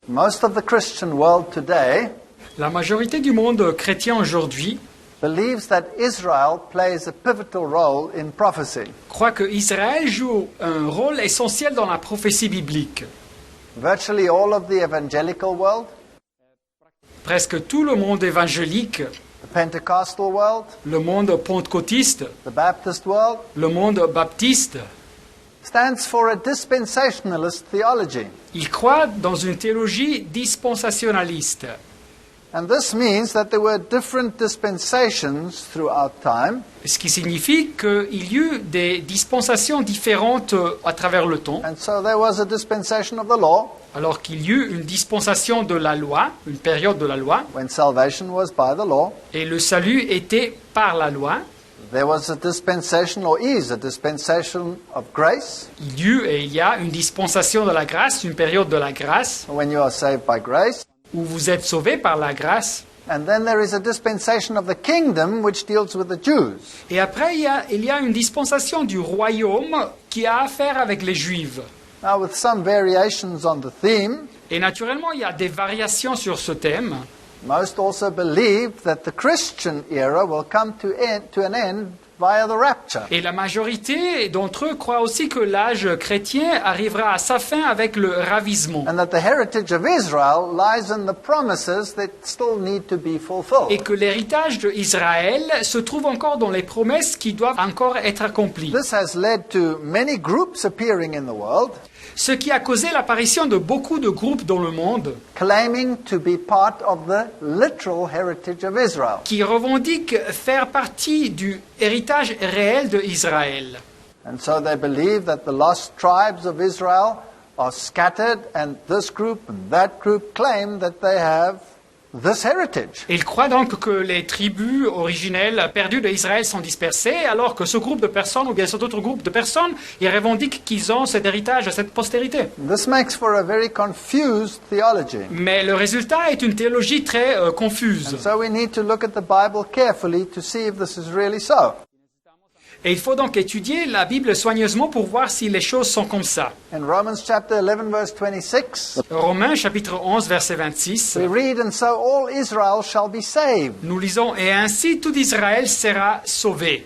Most of the Christian world today La majorité du monde chrétien aujourd'hui believes that Israel plays a pivotal role in prophecy. croit que Israël joue un rôle essentiel dans la prophétie biblique. Virtually all of the evangelical world, Presque tout le monde évangélique, the Pentecostal world, le monde pentecôtiste, the Baptist world, le monde baptiste, stands for a dispensationalist theology. il croit dans une théologie dispensationaliste. And this means that there were different dispensations throughout time, Ce qui signifie qu'il y eut des dispensations différentes à travers le temps, and so there was a dispensation of the law, alors qu'il y eut une dispensation de la loi, une période de la loi, when salvation was by the law. et le salut était par la loi. There was a dispensation, or is a dispensation of grace, Il y eut et il y a une dispensation de la grâce, une période de la grâce, when you are saved by grace. où vous êtes sauvés par la grâce. And then there is a dispensation of the kingdom which deals with the Jews. Et après, il y a une dispensation du royaume qui a affaire avec les Juifs. Now, with some variations on the theme, Et naturellement, il y a des variations sur ce thème. most also believe that the Christian era will come to an end via the rapture. Et la majorité d'entre eux croient aussi que l'âge chrétien arrivera à sa fin avec le ravisement. And that the heritage of Israel lies in the promises that still need to be Et fulfilled. que l'héritage d'Israël se trouve encore dans les promesses qui doivent encore être accomplies. This has led to many groups appearing in the world, Ce qui a causé l'apparition de beaucoup de groupes dans le monde claiming to be part of the literal heritage of Israel. qui revendiquent faire partie du héritage réel d'Israël. And so they believe that the lost tribes of Israel are scattered, and this group and that group claim that they have this heritage. Et ils croient donc que les tribus originelles perdues d'Israël sont dispersées, alors que ce groupe de personnes, ou bien cet autre groupe de personnes, ils revendiquent qu'ils ont cet héritage, cette postérité. This makes for a very confused theology. Mais le résultat est une théologie très confuse. And so we need to look at the Bible carefully to see if this is really so. Et il faut donc étudier la Bible soigneusement pour voir si les choses sont comme ça. In Romans chapter 11 verse 26, Romains chapitre 11 verset 26, we read, "And so all Israel shall be saved. nous lisons « Et ainsi tout Israël sera sauvé.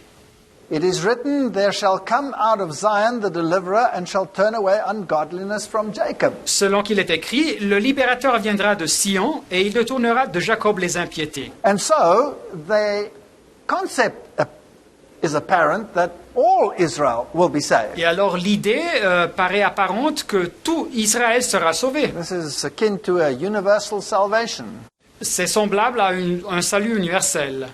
It is written, there shall come out of Zion the deliverer and shall turn away ungodliness from Jacob." Selon qu'il est écrit, le libérateur viendra de Sion et il détournera de Jacob les impiétés. And so the concept is apparent that all Israel will be saved. Et alors l'idée paraît apparente que tout Israël sera sauvé. This is akin to a universal salvation. C'est semblable à un salut universel.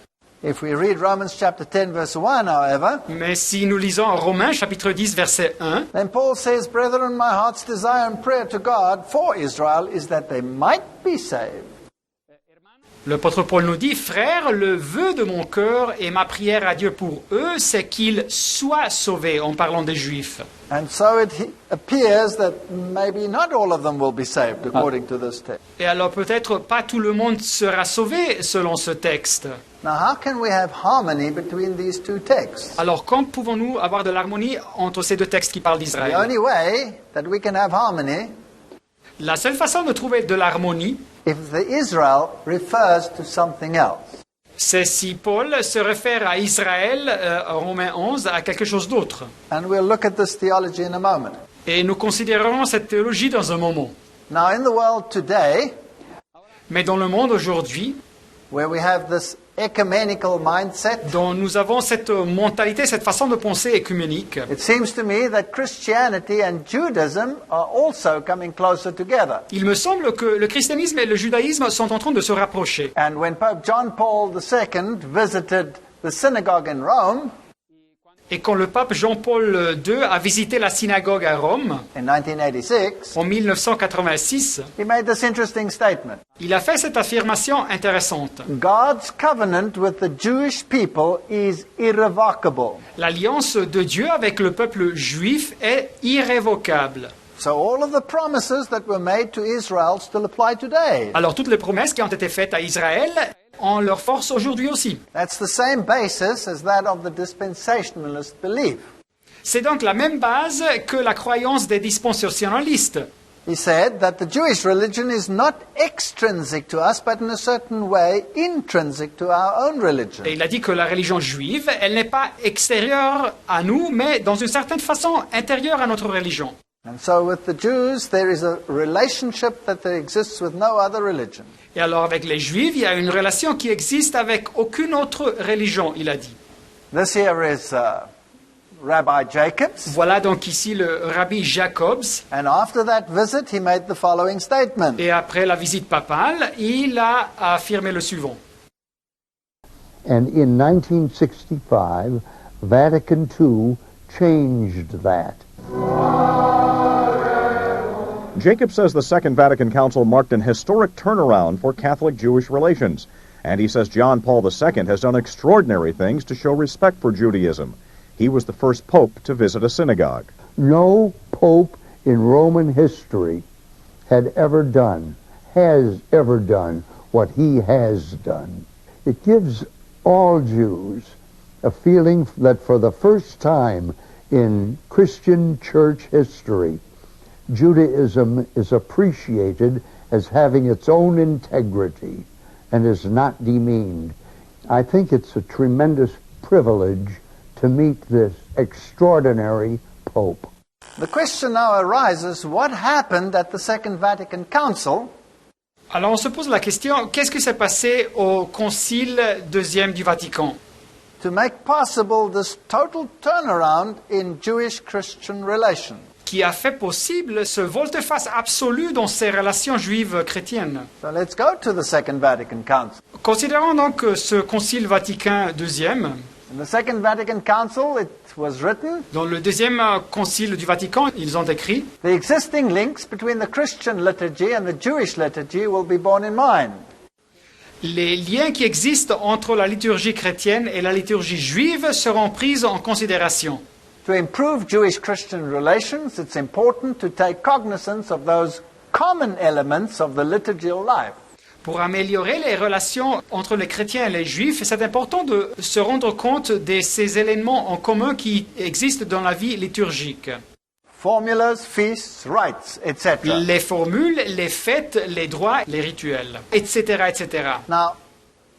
If we read Romans chapter 10 verse 1, however, Mais si nous lisons Romains chapitre 10 verset 1, then Paul says, "Brethren, my heart's desire and prayer to God for Israel is that they might be saved." l'apôtre Paul nous dit « Frères, le vœu de mon cœur et ma prière à Dieu pour eux, c'est qu'ils soient sauvés », en parlant des Juifs. And so it appears that maybe not all of them will be saved according to this text. Et alors peut-être pas tout le monde sera sauvé selon ce texte. Now, how can we have harmony between these two texts? Alors quand pouvons-nous avoir de l'harmonie entre ces deux textes qui parlent The d'Israël? only way that we can have harmony La seule façon de trouver de l'harmonie, if the Israel refers to something else. c'est si Paul se réfère à Israël, en Romains 11, à quelque chose d'autre. And we'll look at this theology in a moment. Et nous considérerons cette théologie dans un moment. Now, in the world today, Mais dans le monde aujourd'hui, where we have this ecumenical mindset, dont nous avons cette mentalité, cette façon de penser écuménique, it seems to me that Christianity and Judaism are also coming closer together. il me semble que le christianisme et le judaïsme sont en train de se rapprocher. And when Pope John Paul II visited the synagogue in Rome Et quand le pape Jean-Paul II a visité la synagogue à Rome, in 1986, en 1986, he made this interesting statement. il a fait cette affirmation intéressante. God's covenant with the Jewish people is irrevocable. L'alliance de Dieu avec le peuple juif est irrévocable. So all of the promises that were made to Israel still apply today. Alors toutes les promesses qui ont été faites à Israël ont leur force aujourd'hui aussi. That's the same basis as that of the dispensationalist belief. C'est donc la même base que la croyance des dispensationalistes. He said that the Jewish religion is not extrinsic to us, but in a certain way intrinsic to our own religion. Et il a dit que la religion juive, elle n'est pas extérieure à nous, mais dans une certaine façon intérieure à notre religion. And so with the Jews, there is a relationship that exists with no other religion. Et alors avec les Juifs, il y a une relation qui existe avec aucune autre religion, il a dit. This here is Rabbi Jacobs. Voilà donc ici le rabbi Jacobs. And after that visit, he made the following statement. Et après la visite papale, il a affirmé le suivant. And in 1965, Vatican II changed that. Jacob says the Second Vatican Council marked an historic turnaround for Catholic-Jewish relations. And he says John Paul II has done extraordinary things to show respect for Judaism. He was the first pope to visit a synagogue. No pope in Roman history has ever done what he has done. It gives all Jews a feeling that for the first time in Christian church history, Judaism is appreciated as having its own integrity and is not demeaned. I think it's a tremendous privilege to meet this extraordinary Pope. The question now arises, what happened at the Second Vatican Council? Alors on se pose la question, qu'est-ce qui s'est passé au Concile deuxième du Vatican To make possible this total turnaround in Jewish-Christian relations? qui a fait possible ce volte-face absolu dans ces relations juives chrétiennes. So let's go to the Second Vatican Council. Considérons donc ce Concile Vatican II. In the Second Vatican Council, it was written, Dans le deuxième Concile du Vatican, ils ont écrit the existing links between the Christian liturgy and the Jewish liturgy will be borne in mind. les liens qui existent entre la liturgie chrétienne et la liturgie juive seront pris en considération. To improve Jewish-Christian relations, it's important to take cognizance of those common elements of the liturgical life. Pour améliorer les relations entre les chrétiens et les juifs, c'est important de se rendre compte de ces éléments en commun qui existent dans la vie liturgique. Formulas, feasts, rites, etc. Les formules, les fêtes, les droits, les rituels, etc., etc. Now,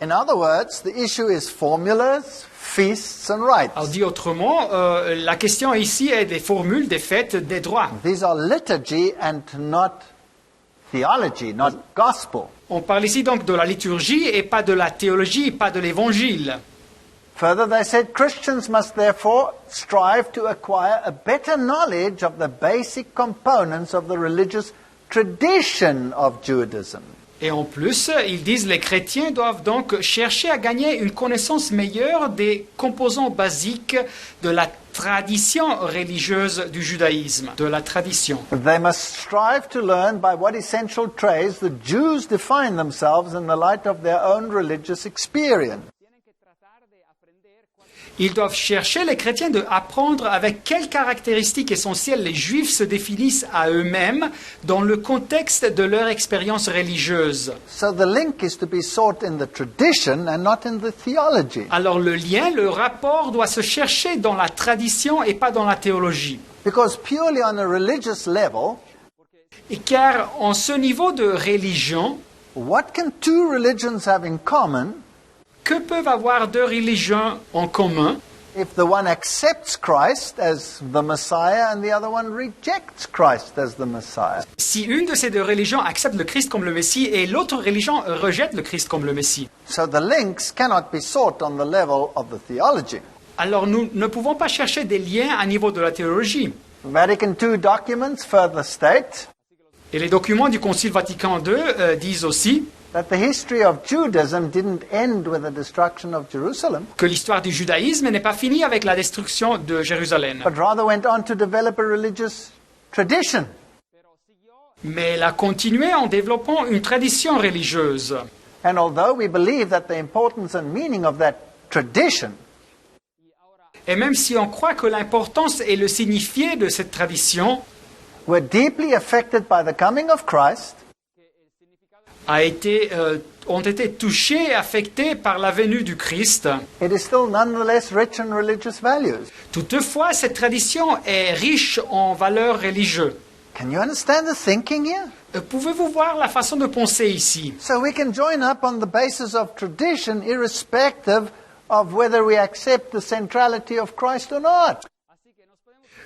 in other words, the issue is formulas, feasts, and rites. Alors dit autrement, la question ici est des formules, des fêtes, des droits. These are liturgy and not theology, not gospel. On parle ici donc de la liturgie et pas de la théologie, pas de l'évangile. Further, they said Christians must therefore strive to acquire a better knowledge of the basic components of the religious tradition of Judaism. Et en plus, ils disent les chrétiens doivent donc chercher à gagner une connaissance meilleure des composants basiques de la tradition religieuse du judaïsme, de la tradition. They must strive to learn by what essential traits the Jews define themselves in the light of their own religious experience. Ils doivent chercher, les chrétiens, de apprendre avec quelles caractéristiques essentielles les juifs se définissent à eux-mêmes dans le contexte de leur expérience religieuse. So the link is to be sought in the tradition and not in the theology. Alors le lien, le rapport doit se chercher dans la tradition et pas dans la théologie. Because purely on a religious level, Et car en ce niveau de religion, what can two religions have in common que peuvent avoir deux religions en commun if the one accepts Christ as the Messiah and the other one rejects Christ as the Messiah? si une de ces deux religions accepte le Christ comme le Messie et l'autre religion rejette le Christ comme le Messie? So the links cannot be sought on the level of the theology. Alors nous ne pouvons pas chercher des liens à niveau de la théologie. Vatican II documents further state Et les documents du Concile Vatican II disent aussi that the history of Judaism didn't end with the destruction of Jerusalem, que l'histoire du judaïsme n'est pas finie avec la destruction de Jérusalem, but rather went on to develop a religious tradition. mais elle a continué en développant une tradition religieuse. And although we believe that the importance and meaning of that tradition Et même si on croit que l'importance et le signifié de cette tradition were deeply affected by the coming of Christ, ont été touchés et affectés par la venue du Christ, it is still nonetheless rich in religious values. toutefois cette tradition est riche en valeurs religieuses. Can you understand the thinking here? Pouvez-vous voir la façon de penser ici? So we can join up on the basis of tradition, irrespective of whether we accept the centrality of Christ or not.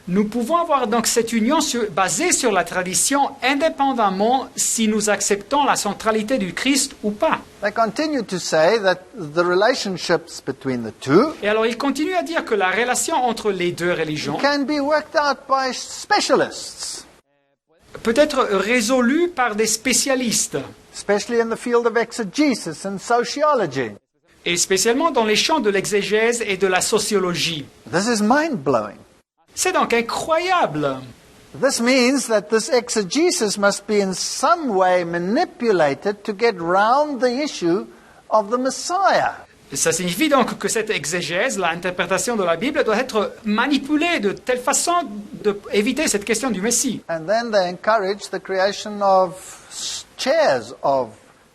Nous pouvons avoir donc cette union basée sur la tradition, indépendamment si nous acceptons la centralité du Christ ou pas. They continue to say that the relationships between the two Et alors il continue à dire que la relation entre les deux religions can be worked out by specialists, peut être résolue par des spécialistes, especially in the field of exegesis and sociology. et spécialement dans les champs de l'exégèse et de la sociologie. This is mind-blowing. C'est donc incroyable. This means that this exegesis must be in some way manipulated to get round the issue of the Messiah. Ça signifie donc que cette exégèse, l'interprétation de la Bible, doit être manipulée de telle façon d'éviter cette question du Messie. And then they encourage the creation of chairs of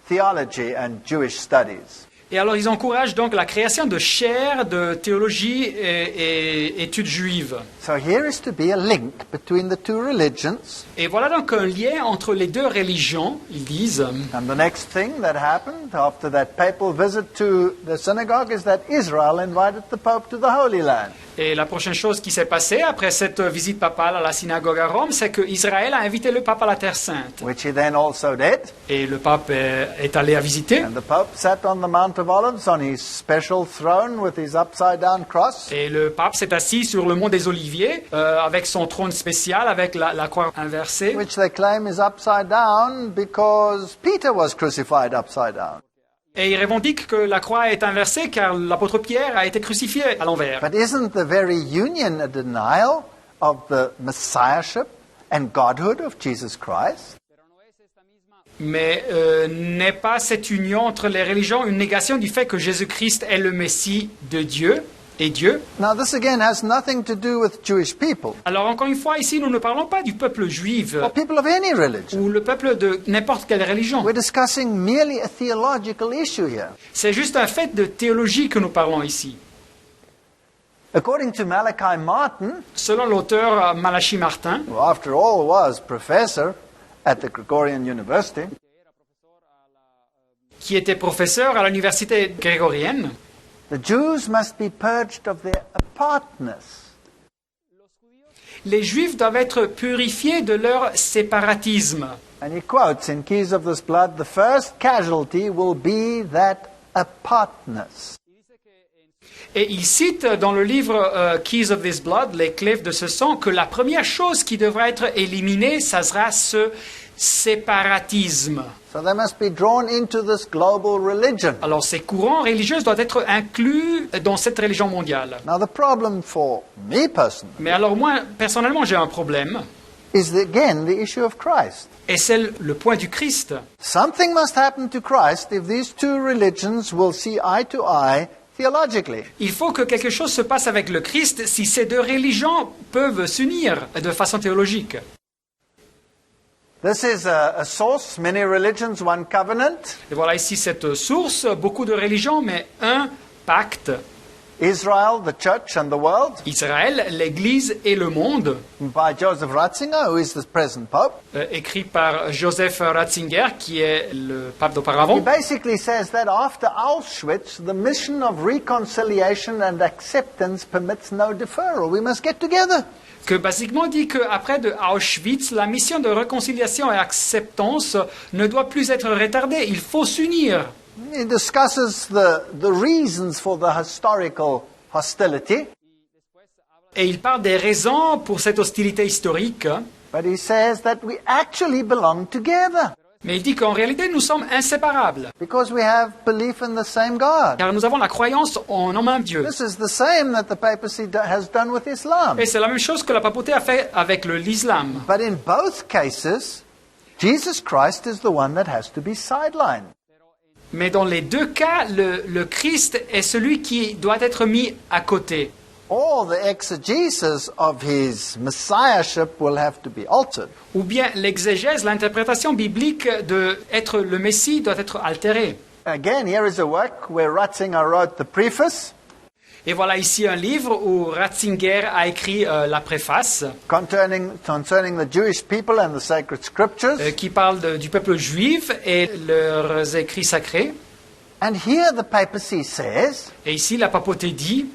theology and Jewish studies. Et alors ils encouragent donc la création de chaires de théologie et études juives. So here is to be a link between the two religions. Et voilà donc un lien entre les deux religions, ils disent. And the next thing that happened after that papal visit to the synagogue is that Israel invited the Pope to the Holy Land. Et la prochaine chose qui s'est passée après cette visite papale à la synagogue à Rome, c'est qu'Israël a invité le pape à la Terre Sainte. Which he then also did. Et le pape est allé à visiter. And the Pope sat on the Mount of Olives on his special throne with his upside-down cross. Et le pape s'est assis sur le mont des Oliviers avec son trône spécial, avec la croix inversée. Which they claim is upside down because Peter was crucified upside down. Et il revendique que la croix est inversée car l'apôtre Pierre a été crucifié à l'envers. But isn't the very union a denial of the messiahship and godhood of Jesus Christ? Mais n'est pas cette union entre les religions une négation du fait que Jésus-Christ est le Messie de Dieu et Dieu? Now this again has nothing to do with Jewish people Alors encore une fois, ici nous ne parlons pas du peuple juif or people of any religion. ou le peuple de n'importe quelle religion. We're discussing merely a theological issue here. C'est juste un fait de théologie que nous parlons ici. According to Malachi Martin, Selon l'auteur Malachi Martin, who after all was professor at the Gregorian University, qui était professeur à l'université grégorienne, the Jews must be purged of their apartness. les Juifs doivent être purifiés de leur séparatisme. And he quotes in Keys of This Blood, the first casualty will be that apartness. Et il cite dans le livre Keys of This Blood, les clefs de ce sang, que la première chose qui devra être éliminée, ça sera ce séparatisme. So they must be drawn into this global religion. Alors ces courants religieux doivent être inclus dans cette religion mondiale. Now the problem for me personally Mais alors moi, personnellement, j'ai un problème, is again the issue of Christ. et c'est le point du Christ. Something must happen to Christ if these two religions will see eye to eye theologically. Il faut que quelque chose se passe avec le Christ si ces deux religions peuvent s'unir de façon théologique. This is a source, many religions, one covenant. Et voilà ici cette source, beaucoup de religions, mais un pacte. Israel, the church and the world, Israël, l'Église et le monde, by Joseph Ratzinger, who is the present Pope. Écrit par Joseph Ratzinger, qui est le pape He d'auparavant. basically says that after Auschwitz, the mission of reconciliation and acceptance permits no deferral. We must get together. Que basiquement dit qu'après de Auschwitz, la mission de réconciliation et acceptance ne doit plus être retardée. Il faut s'unir. He discusses the reasons for the historical hostility, Et il parle des raisons pour cette hostilité historique. but he says that we actually belong together Mais il dit qu'en réalité, nous sommes inséparables. because we have belief in the same God. Car nous avons la croyance en un même Dieu. This is the same that the papacy has done with Islam. Et c'est la même chose que la papauté a fait avec l'islam. But in both cases, Jesus Christ is the one that has to be sidelined. Mais dans les deux cas, le Christ est celui qui doit être mis à côté. All the exegesis of his messiahship will have to be altered. Ou bien l'exégèse, l'interprétation biblique de être le Messie doit être altérée. Again, here is a work where Ratzinger wrote the preface. Et voilà ici un livre où Ratzinger a écrit la préface concerning the Jewish people and the sacred scriptures. qui parle du peuple juif et leurs écrits sacrés. And here the papacy says, Et ici, la papauté dit,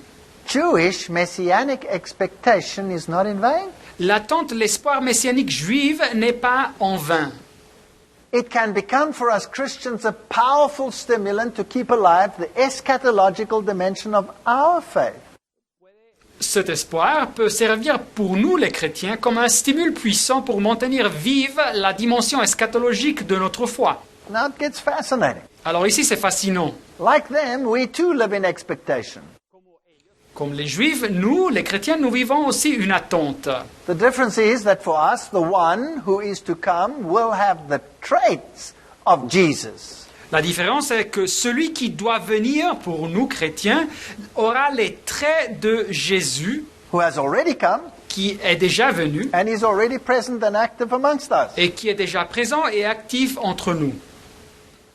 Jewish messianic expectation is not in vain. l'attente, l'espoir messianique juif n'est pas en vain. It can become for us Christians a powerful stimulant to keep alive the eschatological dimension of our faith. Cet espoir peut servir pour nous, les chrétiens, comme un stimule puissant pour maintenir vive la dimension eschatologique de notre foi. Now it gets fascinating. Alors ici, c'est fascinant. Like them, we too live in expectation. Comme les juifs, nous, les chrétiens, nous vivons aussi une attente. The difference is that for us, the one who is to come will have the traits of Jesus. La différence est que celui qui doit venir, pour nous, chrétiens, aura les traits de Jésus, Who has already come qui est déjà venu and is already present and active amongst us. et qui est déjà présent et actif entre nous.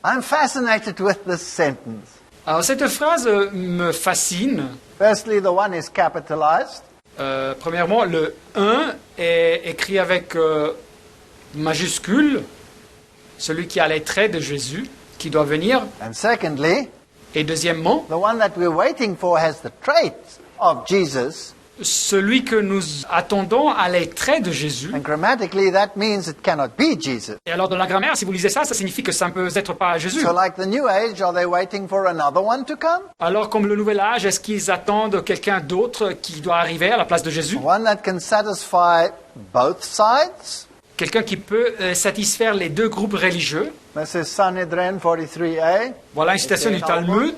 I'm fascinated with this sentence. Alors cette phrase me fascine. Firstly, the one is capitalized. Premièrement, le 1 est écrit avec majuscule, celui qui a les traits de Jésus, qui doit venir. And secondly, Et deuxièmement, the one that we're waiting for has the traits of Jesus. celui que nous attendons a les traits de Jésus. And grammatically, that means it cannot be Jesus. Et alors dans la grammaire, si vous lisez ça, ça signifie que ça ne peut être pas Jésus. So like the New Age, are they waiting for another one to come? Alors comme le nouvel âge, est-ce qu'ils attendent quelqu'un d'autre qui doit arriver à la place de Jésus? One that can satisfy both sides? Quelqu'un qui peut satisfaire les deux groupes religieux. This is Sanhedrin 43a, Voilà une citation du Talmud,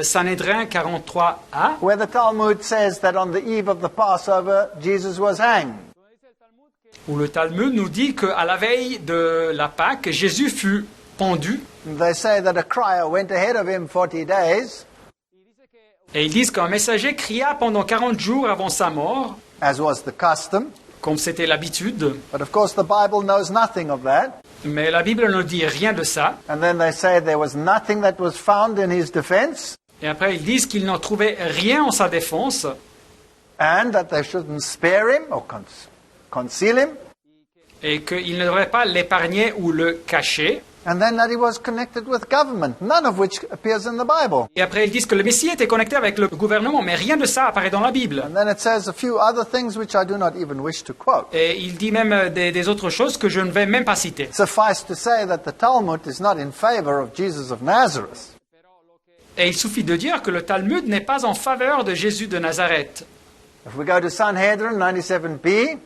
Sanhédrin 43a, where the Talmud says that on the eve of the Passover, Jesus was hanged. où le Talmud nous dit qu'à la veille de la Pâque, Jésus fut pendu. And they say that a crier went ahead of him 40 days, Et ils disent qu'un messager cria pendant 40 jours avant sa mort, as was the custom. comme c'était l'habitude. But of course, the Bible knows nothing of that. Mais la Bible ne dit rien de ça. And then they say there was nothing that was found in his defense, Et après, ils disent qu'ils n'ont trouvé rien en sa défense and that they shouldn't spare him or conceal him, et qu'ils ne devraient pas l'épargner ou le cacher. and then that he was connected with government, none of which appears in the Bible. Et après, ils disent que le Messie était connecté avec le gouvernement, mais rien de ça apparaît dans la Bible. And then it says a few other things which I do not even wish to quote. Et il dit même des autres choses que je ne vais même pas citer. Suffice to say that the Talmud is not in favor of Jesus of Nazareth. Et il suffit de dire que le Talmud n'est pas en faveur de Jésus de Nazareth. If we go to Sanhedrin 97b,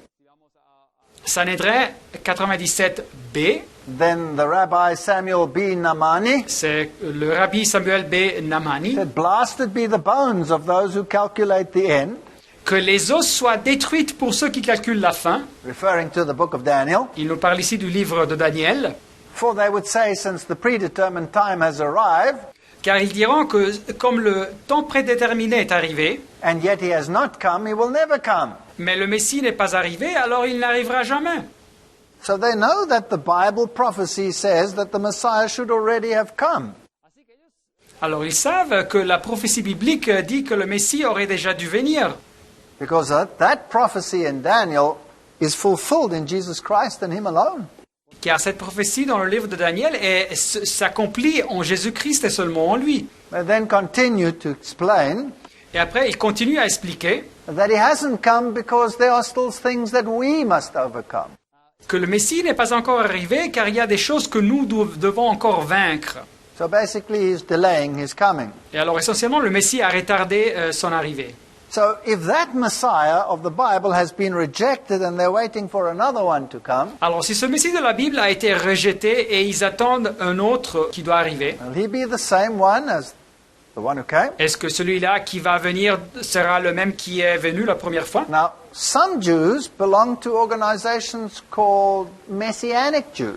Sanhédrin 97b, then the Rabbi Samuel B. Namani c'est le rabbi Samuel B. Namani, said, "Blasted be the bones of those who calculate the end," que les os soient détruites pour ceux qui calculent la fin. referring to the book of Daniel. Il nous parle ici du livre de Daniel, For they would say, since the predetermined time has arrived, car ils diront que comme le temps prédéterminé est arrivé, and yet he has not come, he will never come. mais le Messie n'est pas arrivé, alors il n'arrivera jamais. So they know that the Bible prophecy says that the Messiah should already have come. Alors ils savent que la prophétie biblique dit que le Messie aurait déjà dû venir. Because that prophecy in Daniel is fulfilled in Jesus Christ and him alone. Car cette prophétie dans le livre de Daniel s'accomplit en Jésus-Christ et seulement en lui. They then continue to explain Et après, il continue à expliquer that he hasn't come because there are still things that we must overcome. que le Messie n'est pas encore arrivé car il y a des choses que nous devons encore vaincre. So basically he's delaying his coming. Et alors essentiellement, le Messie a retardé son arrivée. So if that Messiah of the Bible has been rejected and they're waiting for another one to come, Alors si ce Messie de la Bible a été rejeté et ils attendent un autre qui doit arriver, will he be the same one as the one who came? est-ce que celui-là qui va venir sera le même qui est venu la première fois? Now, some Jews belong to organizations called Messianic Jews.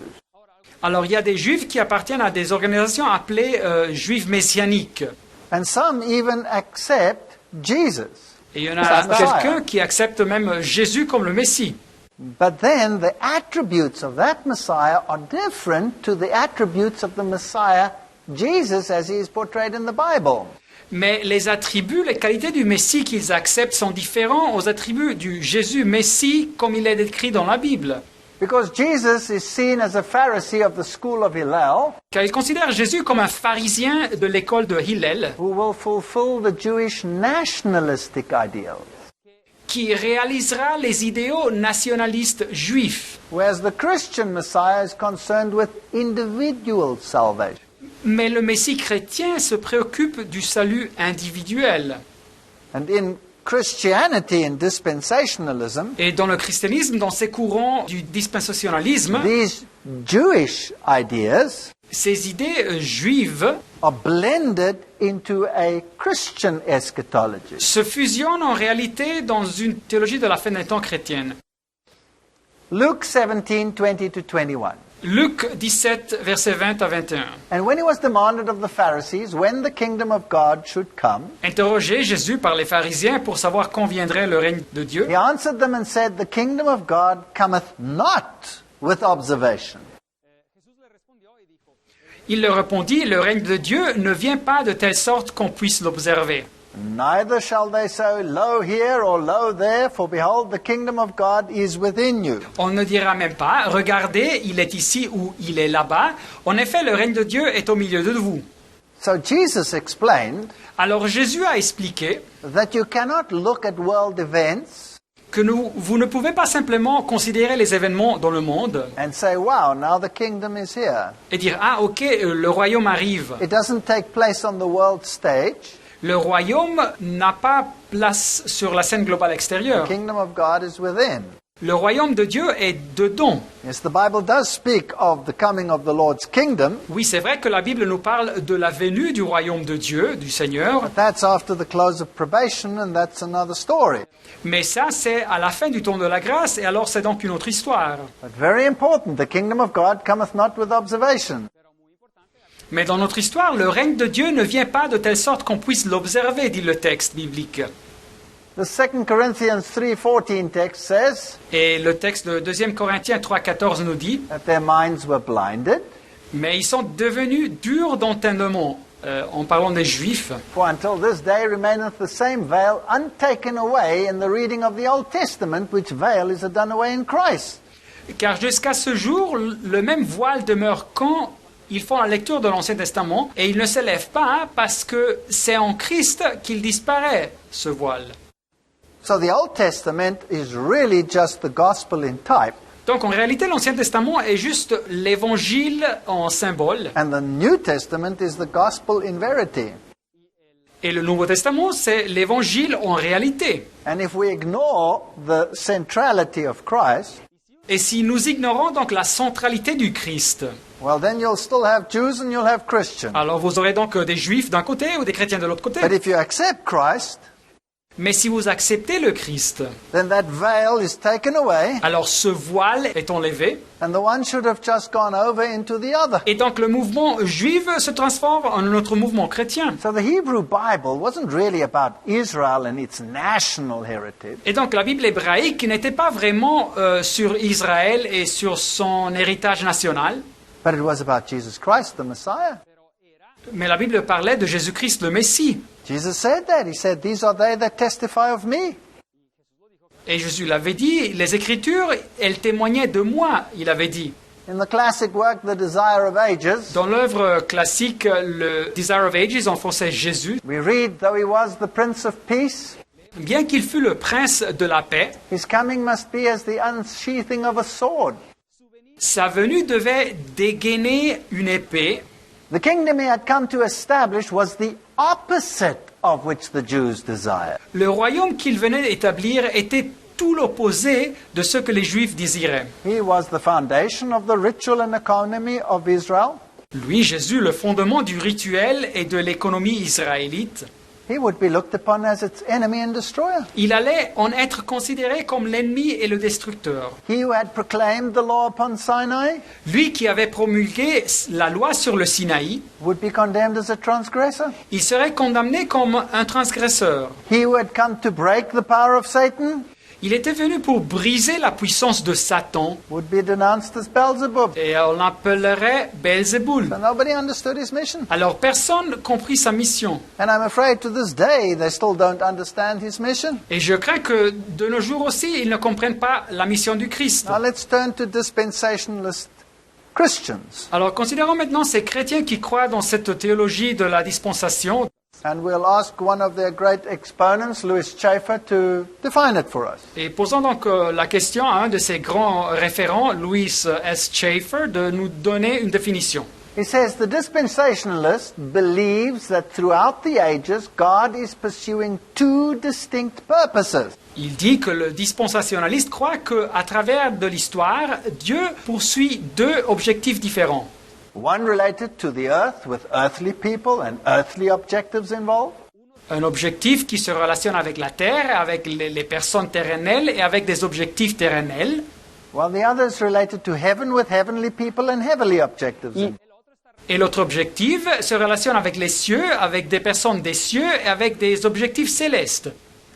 Alors il y a des Juifs qui appartiennent à des organisations appelées Juifs messianiques. And some even accept Jesus. Et il y en as a the quelqu'un qui accepte même Jésus comme le Messie. But then the attributes of that Messiah are different to the attributes of the Messiah Jesus as he is portrayed in the Bible. Mais les attributs, les qualités du Messie qu'ils acceptent sont différents aux attributs du Jésus Messie comme il est décrit dans la Bible. Because Jesus is seen as a Pharisee of the school of Hillel, Car ils considèrent Jésus comme un pharisien de l'école de Hillel, who will fulfill the Jewish nationalistic ideals. qui réalisera les idéaux nationalistes juifs. Whereas the Christian Messiah is concerned with individual salvation. Mais le Messie chrétien se préoccupe du salut individuel. And in Christianity and dispensationalism, Et dans le christianisme, dans ces courants du dispensationalisme, these Jewish ideas ces idées juives are blended into a Christian eschatology. se fusionnent en réalité dans une théologie de la fin des temps chrétienne. Luke 17, 20 to 21. Luc 17, versets 20 à 21. And when it was demanded of the Pharisees when the kingdom of God should come, Interrogé Jésus par les pharisiens pour savoir quand viendrait le règne de Dieu, he answered them and said, the kingdom of God cometh not with observation. il leur répondit, le règne de Dieu ne vient pas de telle sorte qu'on puisse l'observer. Neither shall they say, lo here or lo there, for behold, the kingdom of God is within you. On ne dira même pas, regardez, il est ici ou il est là-bas. En effet, le règne de Dieu est au milieu de vous. So Jesus explained Alors Jésus a expliqué that you cannot look at world events que vous ne pouvez pas simplement considérer les événements dans le monde and say, wow, now the kingdom is here. et dire, ah ok, le royaume arrive. It doesn't take place on the world stage. Le royaume n'a pas place sur la scène globale The extérieure. kingdom of God is within. Le royaume de Dieu est dedans. Yes, the Bible does speak of the coming of the Lord's kingdom, Oui, c'est vrai que la Bible nous parle de la venue du royaume de Dieu, du Seigneur, but that's after the close of probation, and that's another story. mais ça c'est à la fin du temps de la grâce et alors c'est donc une autre histoire. But very important, the kingdom of God cometh not with observation. Mais dans notre histoire, le règne de Dieu ne vient pas de telle sorte qu'on puisse l'observer, dit le texte biblique. The 2 Corinthians 3:14 text says Et le texte de 2 Corinthiens 3,14 nous dit that their minds were blinded, mais ils sont devenus durs d'entendement, en parlant des Juifs. for until this day remaineth the same veil untaken away in the reading of the Old Testament, which veil is done away in Christ. Car jusqu'à ce jour, le même voile demeure quand ils font la lecture de l'Ancien Testament et il ne s'élève pas parce que c'est en Christ qu'il disparaît, ce voile. So the Old Testament is really just the gospel in type, Donc en réalité, l'Ancien Testament est juste l'évangile en symbole and the New Testament is the gospel in verity. et le Nouveau Testament, c'est l'évangile en réalité. And if we ignore the centrality of Christ, Et si nous ignorons donc la centralité du Christ, well, then you'll still have Jews and you'll have Christians. alors vous aurez donc des Juifs d'un côté ou des chrétiens de l'autre côté. But if you accept Christ, Mais si vous acceptez le Christ, then that veil is taken away, alors ce voile est enlevé and the one should have just gone over into the other. et donc le mouvement juif se transforme en un autre mouvement chrétien. So the Hebrew Bible wasn't really about Israel and its national heritage. Et donc la Bible hébraïque n'était pas vraiment sur Israël et sur son héritage national, But it was about Jesus Christ, the Messiah. mais la Bible parlait de Jésus-Christ, le Messie. Jesus said that. He said, these are they that testify of me. Et Jésus l'avait dit, les Écritures, elles témoignaient de moi, il avait dit. In the classic work, The Desire of Ages, Dans l'œuvre classique, le Desire of Ages, en français Jésus, we read, though he was the Prince of Peace, bien qu'il fût le prince de la paix, his coming must be as the unsheathing of a sword. sa venue devait dégainer une épée. The kingdom he had come to establish was the opposite of which the Jews desired. Le royaume qu'il venait établir était tout l'opposé de ce que les Juifs désiraient. He was the foundation of the ritual and economy of Israel. Lui, Jésus, le fondement du rituel et de l'économie israélite, He would be looked upon as its enemy and destroyer. il allait en être considéré comme l'ennemi et le destructeur. He who had proclaimed the law upon Sinai Lui qui avait promulgué la loi sur le Sinaï, would be condemned as a transgressor. il serait condamné comme un transgresseur. He who had come to break the power of Satan Il était venu pour briser la puissance de Satan would be denounced as Beelzebub. et on l'appellerait Belzéboul. So nobody understood his mission. Alors personne comprit sa mission. And I'm afraid to this day they still don't understand his mission. Et je crains que de nos jours aussi, ils ne comprennent pas la mission du Christ. Now let's turn to dispensationalist Christians. Alors considérons maintenant ces chrétiens qui croient dans cette théologie de la dispensation. And we'll ask one of their great exponents, Louis Schaeffer, to define it for us. Et posons donc la question à un de ces grands référents, Louis S. Schaeffer, de nous donner une définition. He says the dispensationalist believes that throughout the ages God is pursuing two distinct purposes. Il dit que le dispensationaliste croit qu'à travers de l'histoire, Dieu poursuit deux objectifs différents. One related to the earth with earthly people and earthly objectives involved. Un objectif qui se relationne avec la terre, avec les personnes terrenelles et avec des objectifs terrenels. While the other is related to heaven with heavenly people and heavenly objectives. Et l'autre objectif se relationne avec les cieux, avec des personnes des cieux et avec des objectifs célestes.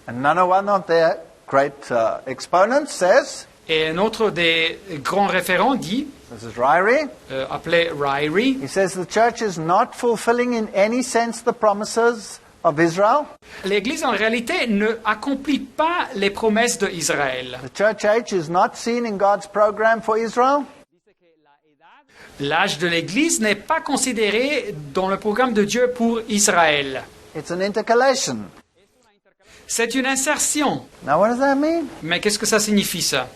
Another one of their great exponents says, Et un autre des grands référents dit, this is Ryrie, appelé Ryrie, he says the church is not fulfilling in any sense the promises of Israel. l'Église en réalité ne accomplit pas les promesses d'Israël. The church age is not seen in God's program for Israel. L'âge de l'Église n'est pas considéré dans le programme de Dieu pour Israël. It's an intercalation. C'est une insertion. Now what does that mean? Mais qu'est-ce que ça signifie ça?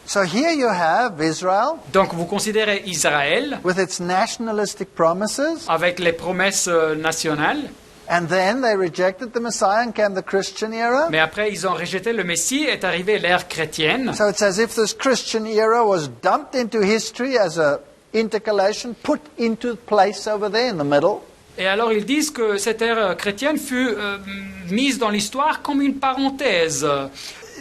So here you have Israel Donc vous considérez Israël with its nationalistic promises, avec les promesses nationales, and then they rejected the Messiah and came the Christian era. mais après ils ont rejeté le Messie, est arrivée l'ère chrétienne. So it's as if this Christian era was dumped into history as a intercalation, put into place over there in the middle. Et alors ils disent que cette ère chrétienne fut mise dans l'histoire comme une parenthèse,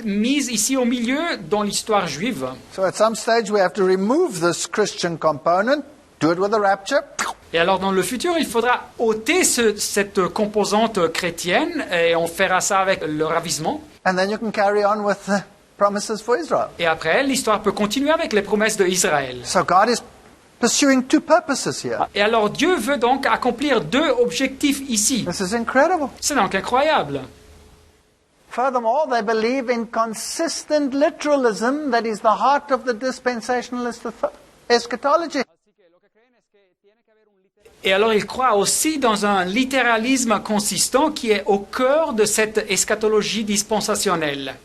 mise ici au milieu dans l'histoire juive. So at some stage we have to remove this Christian component, do it with the rapture, Et alors dans le futur, il faudra ôter cette composante chrétienne et on fera ça avec le ravisement. and then you can carry on with the promises for Israel. Et après, l'histoire peut continuer avec les promesses d'Israël. So God is pursuing two purposes here. Et alors Dieu veut donc accomplir deux objectifs ici. This is incredible. C'est donc incroyable. Furthermore, they believe in consistent literalism that is the heart of the dispensationalist eschatology. Et alors il croit aussi dans un littéralisme consistant qui est au cœur de cette eschatologie dispensationnelle.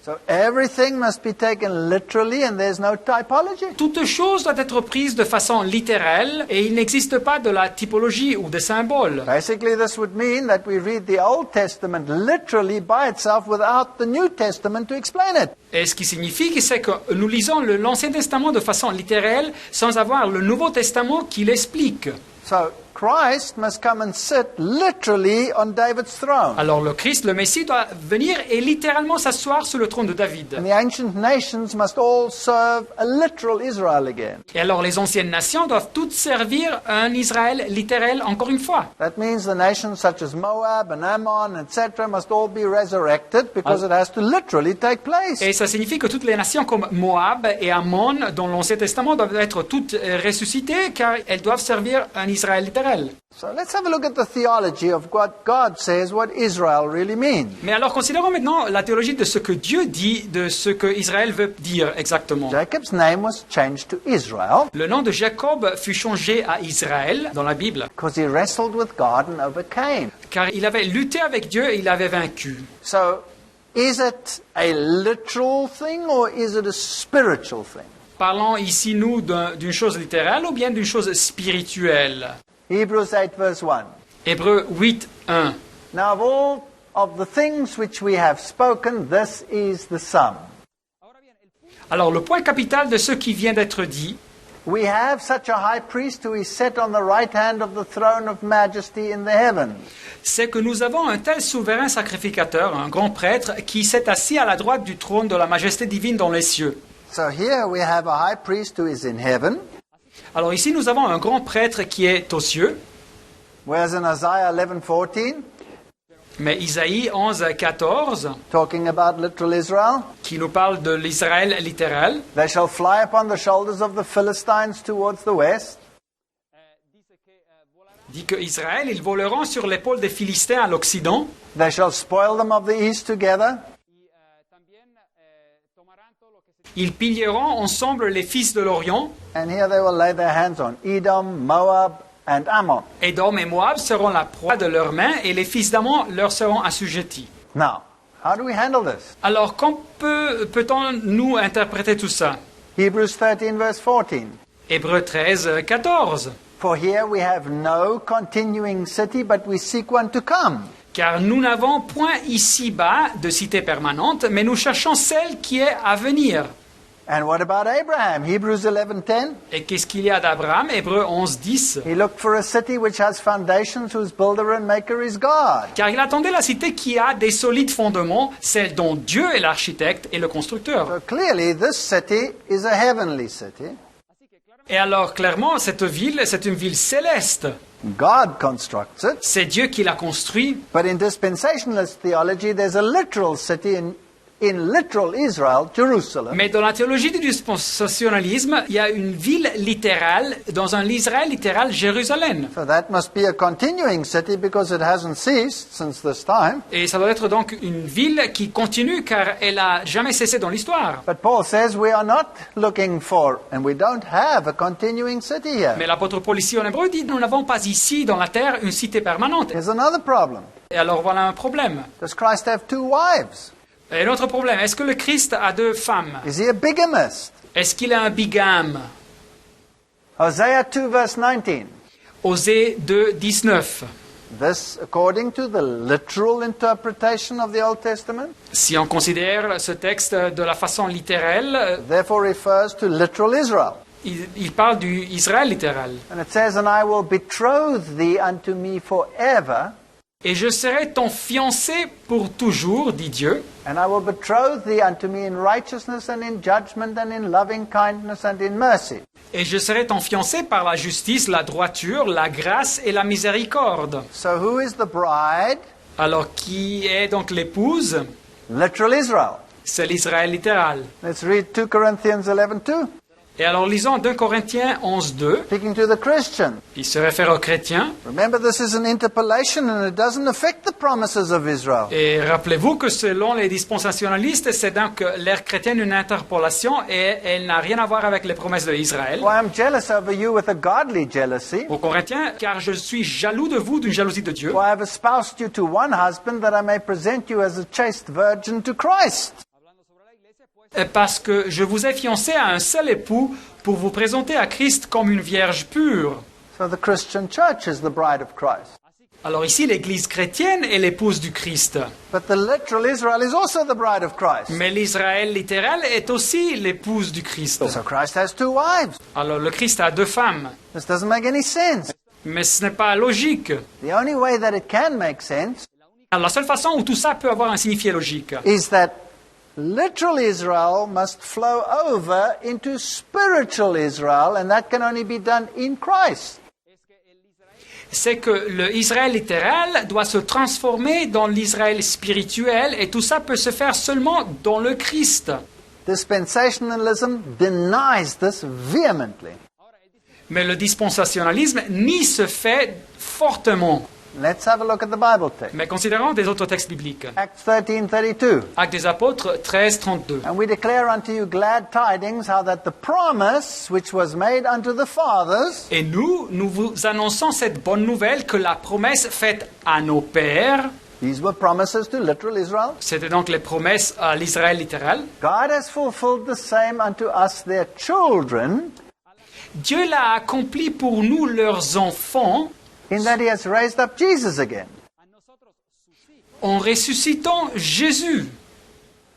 So everything must be taken literally and there's no typology. Toute chose doit être prise de façon littérale et il n'existe pas de la typologie ou de symbole. Basically, this would mean that we read the Old Testament literally by itself without the New Testament to explain it. Et ce qui signifie que c'est que nous lisons l'Ancien Testament de façon littérale sans avoir le Nouveau Testament qui l'explique. So Christ must come and sit literally on David's throne. Alors le Christ, le Messie, doit venir et littéralement s'asseoir sur le trône de David. And the ancient nations must all serve a literal Israel again. Et alors les anciennes nations doivent toutes servir un Israël littéral encore une fois. That means the nations such as Moab and Ammon, etc., must all be resurrected because it has to literally take place. Et ça signifie que toutes les nations comme Moab et Ammon dans l'Ancien Testament doivent être toutes ressuscitées car elles doivent servir un Israël littéral. So let's have a look at the theology of what God says what Israel really means. Mais alors considérons maintenant la théologie de ce que Dieu dit, de ce que Israël veut dire exactement. Jacob's name was changed to Israel Le nom de Jacob fut changé à Israël dans la Bible because he wrestled with God and overcame. car il avait lutté avec Dieu et il avait vaincu. So is it a literal thing or is it a spiritual thing? Parlons ici, nous, d'une chose littérale ou bien d'une chose spirituelle. Hebrews 8 verse 1. Hébreux 8, 1. Now of all of the things which we have spoken, this is the sum. Alors, le point capital de ce qui vient d'être dit, We have such a high priest who is set on the right hand of the throne of majesty in the heavens. c'est que nous avons un tel souverain sacrificateur, un grand prêtre, qui s'est assis à la droite du trône de la majesté divine dans les cieux. So here we have a high priest who is in heaven, Alors ici, nous avons un grand prêtre qui est aux cieux, whereas in Isaiah 11:14, Mais Isaïe 11, 14, talking about literal Israel, qui nous parle de l'Israël littéral, they shall fly upon the shoulders of the Philistines towards the west. dit que Israël, ils voleront sur l'épaule des Philistins à l'Occident. They shall spoil them of the east together. Ils pilleront ensemble les fils de l'Orient. And here they will lay their hands on Edom, Moab, and Ammon. Édom et Moab seront la proie de leurs mains et les fils d'Ammon leur seront assujettis. Now, how do we handle this? Alors, comment peut-on nous interpréter tout ça? Hebrews 13, verse 14. Hébreux 13, 14. For here we have no continuing city, but we seek one to come. Car nous n'avons point ici-bas de cité permanente, mais nous cherchons celle qui est à venir. And what about Abraham? Hebrews 11:10. Et qu'est-ce qu'il y a d'Abraham? Hébreux 11, 10. He looked for a city which has foundations, whose builder and maker is God. Car il attendait la cité qui a des solides fondements, celle dont Dieu est l'architecte et le constructeur. So clearly, this city is a heavenly city. Et alors, clairement, cette ville, c'est une ville céleste. God constructs it. C'est Dieu qui l'a construit. But in dispensationalist theology, there's a literal city in literal Israel, Jerusalem. Mais dans la théologie du dispensationalisme, il y a une ville littérale, dans un Israël littéral, Jérusalem. So that must be a continuing city because it hasn't ceased since this time. Et ça doit être donc une ville qui continue car elle n'a jamais cessé dans l'histoire. But Paul says we are not looking for, and we don't have a continuing city here. Mais l'apôtre Paul ici en hébreu dit, nous n'avons pas ici dans la terre une cité permanente. Here's another problem. Et alors voilà un problème. Does Christ have two wives? Et l'autre problème, est-ce que le Christ a deux femmes? Is he a bigamist? Est-ce qu'il a un bigame? Hosea 2 verse 19. Osée 2, 19. This, according to the literal interpretation of the Old Testament, Si on considère ce texte de la façon littérale, therefore refers to literal Israel. il parle du Israël littéral. And it says, and I will betroth thee unto me forever, Et je serai ton fiancé pour toujours, dit Dieu. and I will betroth thee unto me in righteousness and in judgment and in loving kindness and in mercy. Et je serai ton fiancé par la justice, la droiture, la grâce et la miséricorde. So who is the bride? Alors, qui est donc l'épouse? Literal Israel. C'est l'Israël littéral. Let's read 2 Corinthians 11:2. Et alors, lisons 2 Corinthiens 11, 2. Speaking to the Christian. Il se réfère aux chrétiens. Remember, this is an interpolation and it doesn't affect the promises of Israel. Et rappelez-vous que selon les dispensationalistes, c'est donc l'ère chrétienne une interpolation et elle n'a rien à voir avec les promesses d'Israël. Why I'm jealous over you with a godly jealousy. Aux Corinthiens, car je suis jaloux de vous d'une jalousie de Dieu. For I have espoused you to one husband that I may present you as a chaste virgin to Christ. Parce que je vous ai fiancé à un seul époux pour vous présenter à Christ comme une vierge pure. So the Christian church is the bride of Christ. Alors ici, l'Église chrétienne est l'épouse du Christ. But the literal Israel is also the bride of Christ. Mais l'Israël littéral est aussi l'épouse du Christ. So Christ has two wives. Alors le Christ a deux femmes. This doesn't make any sense. Mais ce n'est pas logique. The only way that it can make sense Alors la seule façon où tout ça peut avoir un signifié logique, is that literal Israel must flow over into spiritual Israel, and that can only be done in Christ. c'est que le Israël littéral doit se transformer dans l'Israël spirituel et tout ça peut se faire seulement dans le Christ. Dispensationalism denies this vehemently. Mais le dispensationalisme nie ce fait fortement. Let's have a look at the Bible text. Mais considérons des autres textes bibliques. Acts 13:32. Actes des Apôtres 13, 32. And we declare unto you glad tidings, how that the promise which was made unto the fathers Et nous vous annonçons cette bonne nouvelle que la promesse faite à nos pères, these were promises to literal Israel. c'était donc les promesses à l'Israël littéral, God has fulfilled the same unto us, their children, Dieu l'a accompli pour nous, leurs enfants, in that he has raised up Jesus again. en ressuscitant Jésus.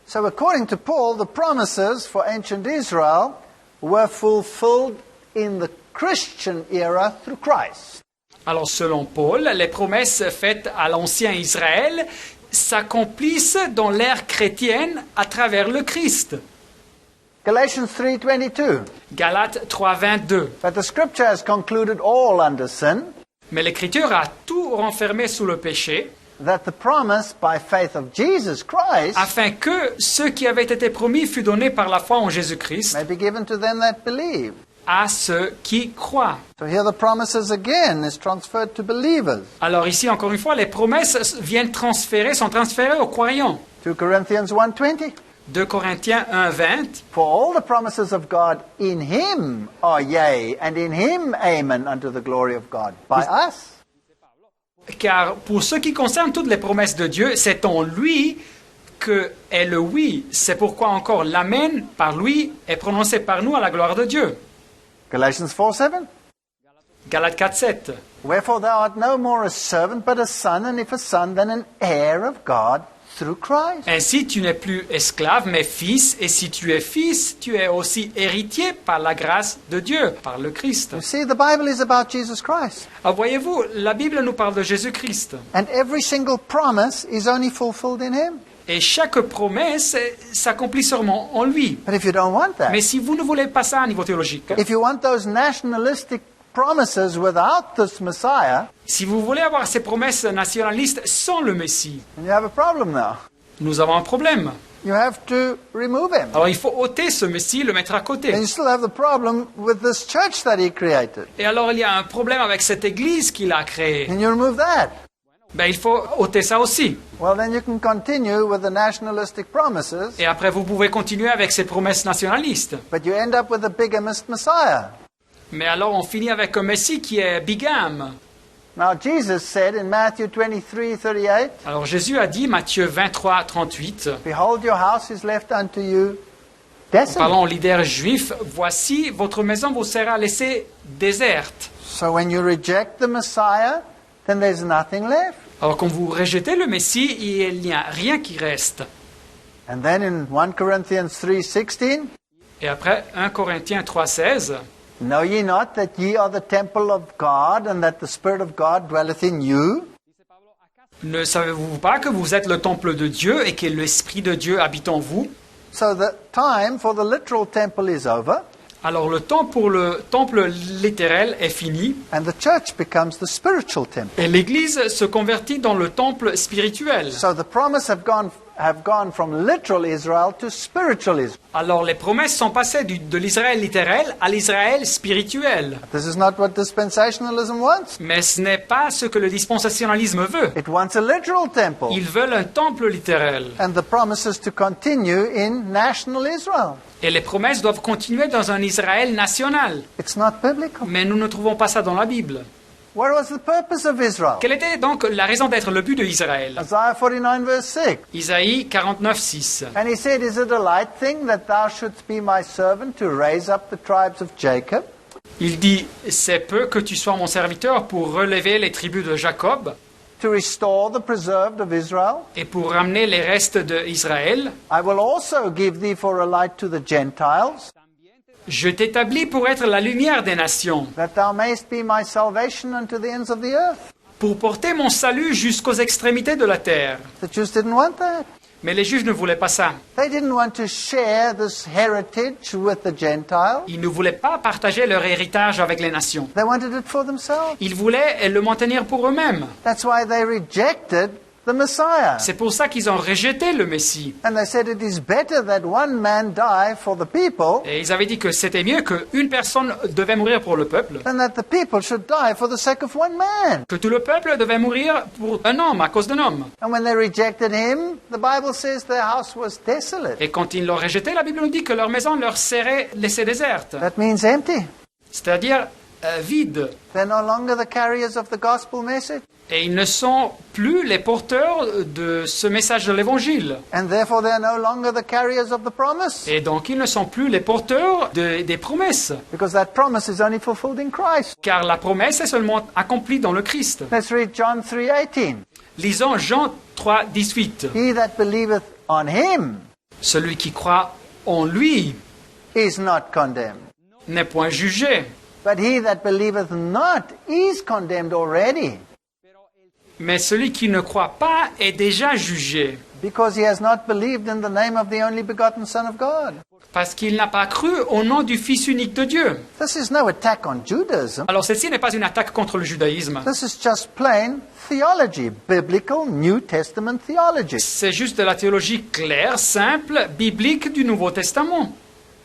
So according to Paul, the promises for ancient Israel were fulfilled in the Christian era through Christ. Alors selon Paul, les promesses faites à l'ancien Israël s'accomplissent dans l'ère chrétienne à travers le Christ. Galatians 3:22. Galates 3, 22. But the scripture has concluded all under sin, Mais l'Écriture a tout renfermé sous le péché, that the promise by faith of Jesus Christ afin que ce qui avait été promis fût donné par la foi en Jésus-Christ may be given to them that believe. à ceux qui croient. So here the promises again is transferred to believers. Alors ici, encore une fois, les promesses sont transférées aux croyants. 2 Corinthians 1:20. 2 Corinthiens 1:20. For all the promises of God in him are yea, and in him amen unto the glory of God. By us. Car pour ce qui concerne toutes les promesses de Dieu, c'est en lui que est le oui. C'est pourquoi encore l'amen par lui est prononcé par nous à la gloire de Dieu. Galatians 4:7. Galates 4:7. Wherefore thou art no more a servant, but a son, and if a son, then an heir of God through Christ. Ainsi, tu n'es plus esclave, mais fils, et si tu es fils, tu es aussi héritier par la grâce de Dieu, par le Christ. You see, the Bible is about Jesus Christ. Alors voyez-vous, la Bible nous parle de Jésus-Christ. And every single promise is only fulfilled in him. Et chaque promesse s'accomplit seulement en lui. But if you don't want that, Mais si vous ne voulez pas ça à niveau théologique, if you want those nationalistic promises without this Messiah, si vous voulez avoir ces promesses nationalistes sans le Messie, then you have a problem now. nous avons un problème. You have to remove him. Alors il faut ôter ce Messie, le mettre à côté. And you still have the problem with this church that he created. Et alors il y a un problème avec cette église qu'il a créée. And you remove that. Ben, il faut ôter ça aussi. Well, then you can continue with the nationalistic promises, Et après vous pouvez continuer avec ces promesses nationalistes. but you end up with a bigamist Messiah. Mais alors on finit avec un Messie qui est bigame. Now, Jesus said in Matthew 23:38, Alors Jésus a dit, Matthieu 23, 38, Behold, your house is left unto you en desolate. parlant aux leaders juifs, voici, votre maison vous sera laissée déserte. So when you reject the Messiah, then there's nothing left. Alors quand vous rejetez le Messie, il n'y a rien qui reste. And then in 1 Corinthians 3:16, Et après 1 Corinthiens 3, 16, know ye not that ye are the temple of God, and that the Spirit of God dwelleth in you? ne savez-vous pas que vous êtes le temple de Dieu et que l'Esprit de Dieu habite en vous? So the time for the literal temple is over, Alors le temps pour le temple littéral est fini and the church becomes the spiritual temple. et l'Église se convertit dans le temple spirituel. So the promise have gone from literal Israel to spiritual Israel. Alors les promesses sont passées de l'Israël littéral à l'Israël spirituel. This is not what dispensationalism wants. Mais ce n'est pas ce que le dispensationalisme veut. It wants a literal temple. Ils veulent un temple littéral. And the promises to continue in national Israel. Et les promesses doivent continuer dans un Israël national. It's not biblical. Mais nous ne trouvons pas ça dans la Bible. What was the purpose of Israel? Quelle était donc la raison d'être, le but de Israël? Isaiah 49 verse 6. Isaïe 49, 6. And he said, Is it a light thing that thou shouldst be my servant to raise up the tribes of Jacob? Il dit, c'est peu que tu sois mon serviteur pour relever les tribus de Jacob To restore the preserved of Israel? et pour ramener les restes d'Israël. I will also give thee for a light to the Gentiles, Je t'établis pour être la lumière des nations, that thou mayest be my salvation unto the ends of the earth. pour porter mon salut jusqu'aux extrémités de la terre. The Jews didn't want that. Mais les Juifs ne voulaient pas ça. They didn't want to share this heritage with the Gentiles. Ils ne voulaient pas partager leur héritage avec les nations. They wanted it for themselves. Ils voulaient le maintenir pour eux-mêmes. That's why they rejected the Messiah. C'est pour ça qu'ils ont rejeté le Messie. And they said it is better that one man die for the people Et ils avaient dit que c'était mieux qu'une personne devait mourir pour le peuple, than that the people should die for the sake of one man. que tout le peuple devait mourir pour un homme, à cause d'un homme. And when they rejected him, the Bible says their house was desolate. Et quand ils l'ont rejeté, la Bible nous dit que leur maison leur serait laissée déserte, That means empty. c'est-à-dire vide. They're no longer the carriers of the gospel message, Et ils ne sont plus les porteurs de ce message de l'Évangile. and therefore they're no longer the carriers of the promise, Et donc ils ne sont plus les porteurs des promesses, because that promise is only fulfilled in Christ. car la promesse est seulement accomplie dans le Christ. Let's read John 3:18. Lisons Jean 3, 18. He that believeth on him Celui qui croit en lui is not condemned, n'est point jugé, but he that believeth not is condemned already, mais celui qui ne croit pas est déjà jugé, Because he has not believed in the name of the only begotten Son of God. Parce qu'il n'a pas cru au nom du Fils unique de Dieu. This is no attack on Judaism. Alors celle-ci n'est pas une attaque contre le judaïsme. This is just plain theology, biblical New Testament theology. C'est juste de la théologie claire, simple, biblique du Nouveau Testament.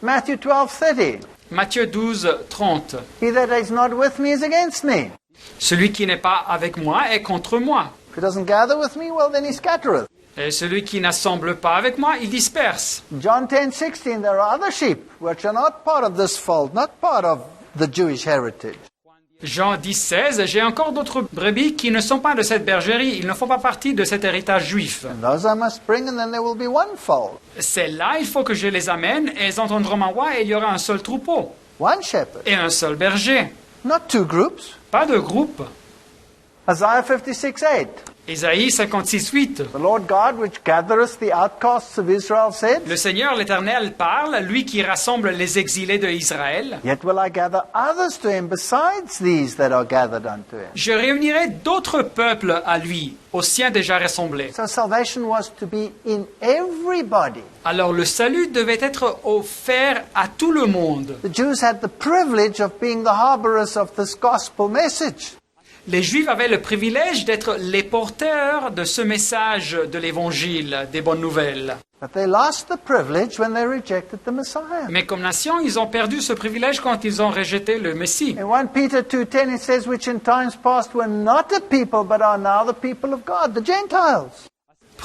Matthew 12:30. Matthieu 12, 30. He that is not with me is against me. Celui qui n'est pas avec moi est contre moi. If he doesn't gather with me, well then he scattereth. Et celui qui n'assemble pas avec moi, il disperse. John 10:16, there are other sheep which are not part of this fold, not part of the Jewish heritage. Jean 10, 16, j'ai encore d'autres brebis qui ne sont pas de cette bergerie, ils ne font pas partie de cet héritage juif. And those I must bring, and then there will be one fold, Celles-là, il faut que je les amène, et elles entendront ma voix, et il y aura un seul troupeau, one shepherd, et un seul berger. not two groups. Pas de groupe. Isaiah 56:8. Ésaïe 56, 8. The Lord God, which gathereth the outcasts of Israel, said, Le Seigneur l'Éternel parle, lui qui rassemble les exilés de Israël. Yet will I gather others to him besides these that are gathered unto him. Je réunirai d'autres peuples à lui, aux siens déjà rassemblés. So salvation was to be in everybody. Alors le salut devait être offert à tout le monde. The Jews had the privilege of being the harborers of this gospel message. Les Juifs avaient le privilège d'être les porteurs de ce message de l'Évangile, des bonnes nouvelles. But they lost the privilege when they rejected the Messiah. Mais comme nation, ils ont perdu ce privilège quand ils ont rejeté le Messie. In 1 Peter 2:10 it says, which in times past were not a people, but are now the people of God, the Gentiles.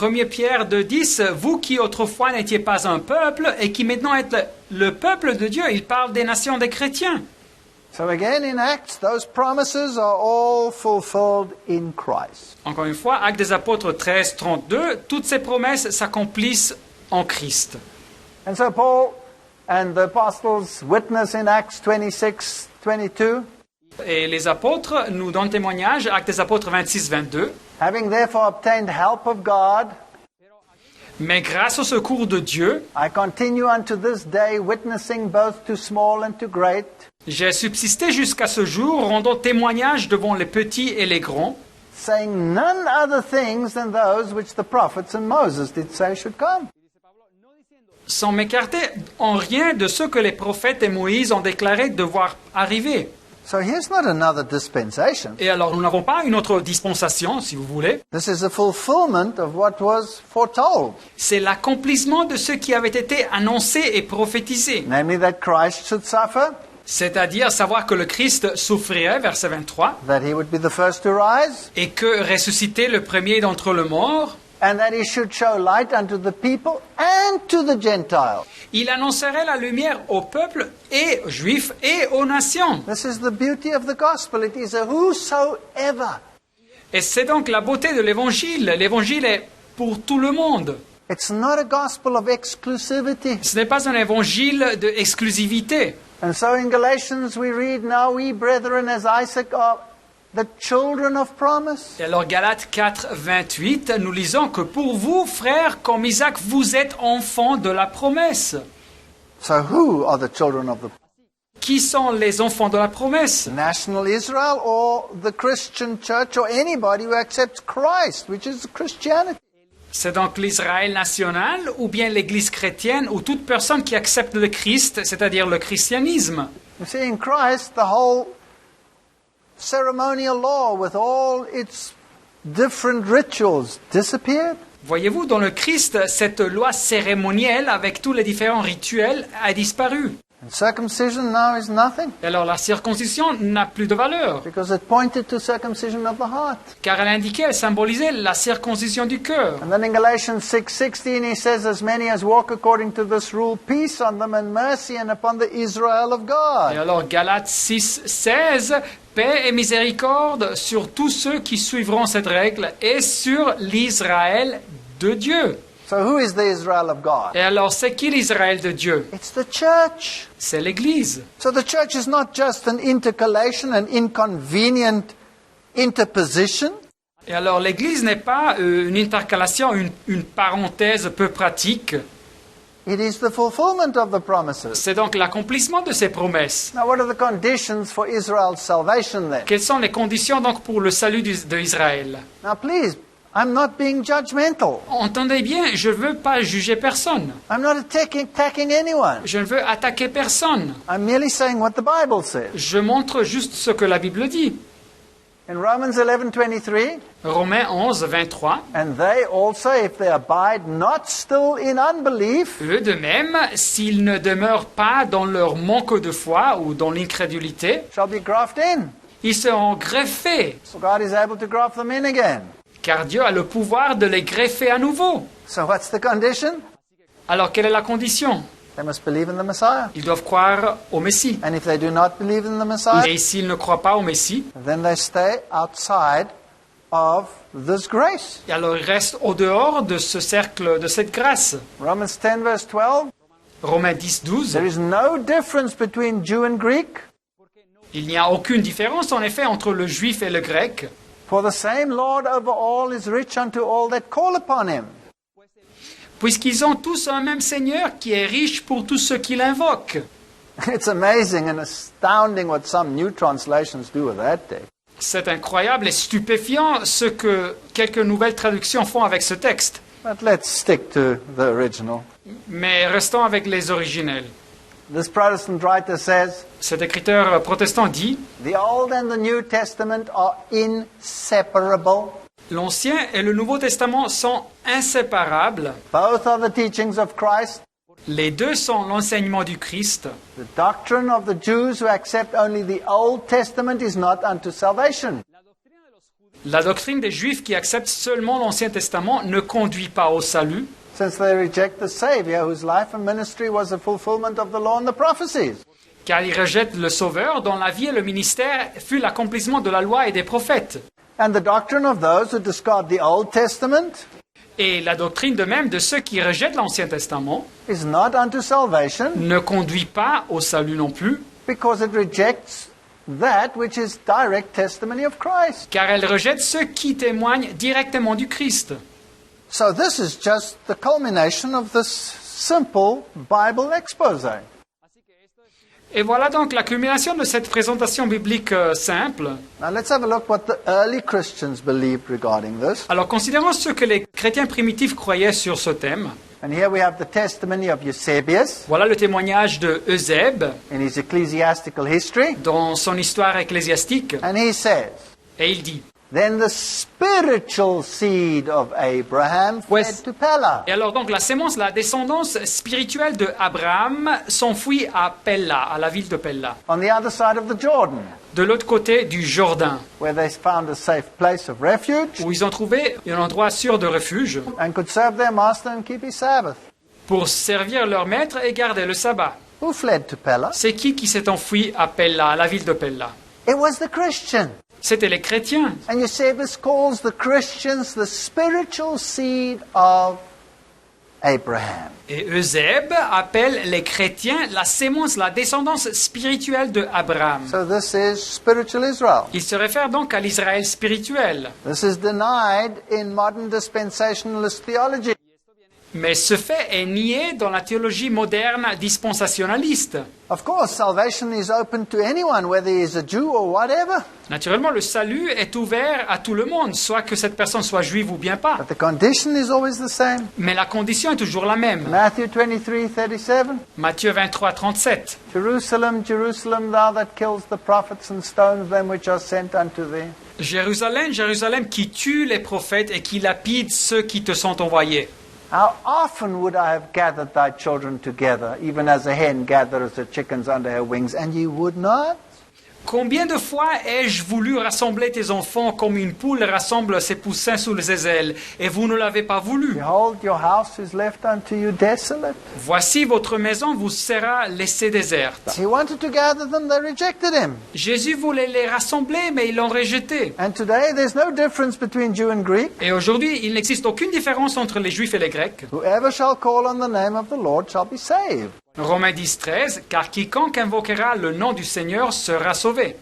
1 Pierre 2,10, vous qui autrefois n'étiez pas un peuple et qui maintenant êtes le peuple de Dieu, il parle des nations des chrétiens. So again in Acts, those promises are all fulfilled in Christ. Encore une fois, Actes des Apôtres 13, 32, toutes ces promesses s'accomplissent en Christ. And so Paul and the apostles witness in Acts 26:22, Et les apôtres nous donnent témoignage, Actes des Apôtres 26, 22. having therefore obtained help of God, Mais grâce au secours de Dieu, I continue unto this day, witnessing both to small and to great, j'ai subsisté jusqu'à ce jour, rendant témoignage devant les petits et les grands, saying none other things than those which the prophets and Moses did say should come. sans m'écarter en rien de ce que les prophètes et Moïse ont déclaré devoir arriver. So here's not another dispensation. Et alors, nous n'avons pas une autre dispensation, si vous voulez. This is a fulfillment of what was foretold, C'est l'accomplissement de ce qui avait été annoncé et prophétisé. namely that Christ should suffer, C'est-à-dire savoir que le Christ souffrirait, verset 23, that he would be the first to rise, et que ressuscité le premier d'entre les morts, and that he should show light unto the people and to the Gentiles. il annoncerait la lumière au peuple et aux Juifs et aux nations. This is the beauty of the gospel. It is a whosoever. Et c'est donc la beauté de l'Évangile. L'Évangile est pour tout le monde. It's not a gospel of exclusivity. Ce n'est pas un évangile d'exclusivité. And so in Galatians we read, now we brethren as Isaac are the children of promise. Et alors Galates 4, 28, nous lisons que pour vous, frères, comme Isaac, vous êtes enfants de la promesse. So who are the children of the Qui sont les enfants de la promesse? national Israel or the Christian church or anybody who accepts Christ, which is Christianity? C'est donc l'Israël national ou bien l'Église chrétienne ou toute personne qui accepte le Christ, c'est-à-dire le christianisme. You see, in Christ, the whole ceremonial law with all its different rituals disappeared. Voyez-vous, dans le Christ, cette loi cérémonielle avec tous les différents rituels a disparu. And circumcision now is nothing Et alors la circoncision n'a plus de valeur, because it pointed to circumcision of the heart. car elle indiquait, elle symbolisait la circoncision du cœur. And then in Galatians 6:16 he says, as many as walk according to this rule, peace on them and mercy and upon the Israel of Et God. alors Galates 6, 16, paix et miséricorde sur tous ceux qui suivront cette règle et sur l'Israël de Dieu. So who is the Israel of God? Et alors c'est qui l'Israël de Dieu? It's the church. C'est l'Église. So the church is not just an intercalation, an inconvenient interposition. Et alors l'Église n'est pas une intercalation, une parenthèse peu pratique. It is the fulfillment of the promises. C'est donc l'accomplissement de ces promesses. Now what are the conditions for Israel's salvation then? Quelles sont les conditions donc pour le salut d'Israël? Now please I'm not being judgmental. Entendez bien, je ne veux pas juger personne. I'm not attacking anyone. Je ne veux attaquer personne. I'm merely saying what the Bible says. Je montre juste ce que la Bible dit. In Romans 11:23, Romains 11, 23. and they also, if they abide not still in unbelief, Eux de même, s'ils ne demeurent pas dans leur manque de foi ou dans l'incrédulité, shall be grafted in. ils seront greffés, So God is able to graft them in again. car Dieu a le pouvoir de les greffer à nouveau. So what's the condition? Alors quelle est la condition? They must believe in the Messiah. Ils doivent croire au Messie. And if they do not believe in the Messiah, Et s'ils ne croient pas au Messie, then they stay outside of this grace. et alors ils restent au dehors de ce cercle, de cette grâce. Romans 10 verse 12, Romains 10, 12. there is no difference between Jew and Greek, Il n'y a aucune différence en effet entre le juif et le grec, for the same Lord over all is rich unto all that call upon him. puisqu'ils ont tous un même Seigneur qui est riche pour tous ceux qui l'invoquent. It's amazing and astounding what some new translations do with that text. C'est incroyable et stupéfiant ce que quelques nouvelles traductions font avec ce texte. But let's stick to the original. Mais restons avec les originels. This Protestant writer says, Cet écriteur protestant dit the Old and the New Testament are inseparable. « L'Ancien et le Nouveau Testament sont inséparables. Both are the teachings of Christ. Les deux sont l'enseignement du Christ. The doctrine of the Jews who accept only the Old Testament is not unto salvation. La doctrine des Juifs qui acceptent seulement l'Ancien Testament ne conduit pas au salut, Since they reject the Savior whose life and ministry was a fulfillment of the law and the prophecies. car ils rejettent le Sauveur dont la vie et le ministère fut l'accomplissement de la loi et des prophètes. And the doctrine of those who discard the Old Testament Et la doctrine de même de ceux qui rejettent l'Ancien Testament is not unto salvation ne conduit pas au salut non plus, because it rejects that which is direct testimony of Christ. car elle rejette ceux qui témoignent directement du Christ. So this is just the culmination of this simple Bible expose. Et voilà donc la culmination de cette présentation biblique simple. Now let's have a look what the early Christians believed regarding this. Alors considérons ce que les chrétiens primitifs croyaient sur ce thème. And here we have the testimony of Eusebius Voilà le témoignage de Eusèbe in his ecclesiastical history. dans son histoire ecclésiastique. And he says, Et il dit, then the spiritual seed of Abraham fled Ouais. to Pella. et alors donc la sémence, la descendance spirituelle de Abraham s'enfuit à Pella, à la ville de Pella, On the other side of the Jordan, de l'autre côté du Jourdain, where they found a safe place of refuge où ils ont trouvé un endroit sûr de refuge and could serve their master and keep his Sabbath. pour servir leur maître et garder le sabbat. Who fled to Pella? C'est qui s'est enfui à Pella, à la ville de Pella? It was the Christian. C'était les chrétiens. And Eusebius calls the Christians the spiritual seed of Abraham. Et Eusèbe appelle les chrétiens la sémence, la descendance spirituelle de Abraham. So this is spiritual Israel. Il se réfère donc à l'Israël spirituel. This is denied in modern dispensationalist theology. Mais ce fait est nié dans la théologie moderne dispensationaliste. Of course, salvation is open to anyone, whether he is a Jew or whatever. Naturellement, le salut est ouvert à tout le monde, soit que cette personne soit juive ou bien pas. But the condition is always the same. Mais la condition est toujours la même. Matthew 23:37. Matthieu 23, 37. Jerusalem, Jerusalem, thou that kills the prophets and stones them which are sent unto thee. Jérusalem, Jérusalem, qui tue les prophètes et qui lapide ceux qui te sont envoyés. How often would I have gathered thy children together, even as a hen gathers her chickens under her wings, and ye would not? Combien de fois ai-je voulu rassembler tes enfants comme une poule rassemble ses poussins sous ses ailes, et vous ne l'avez pas voulu? Behold, your house is left unto you desolate. Voici votre maison vous sera laissée déserte. He wanted to gather them, they rejected him. Jésus voulait les rassembler, mais ils l'ont rejeté. And today there's no difference between Jew and Greek. Et aujourd'hui, il n'existe aucune différence entre les Juifs et les Grecs. Whoever shall call on the name of the Lord shall be saved. Romains 10, 13, car quiconque invoquera le nom du Seigneur sera sauvé.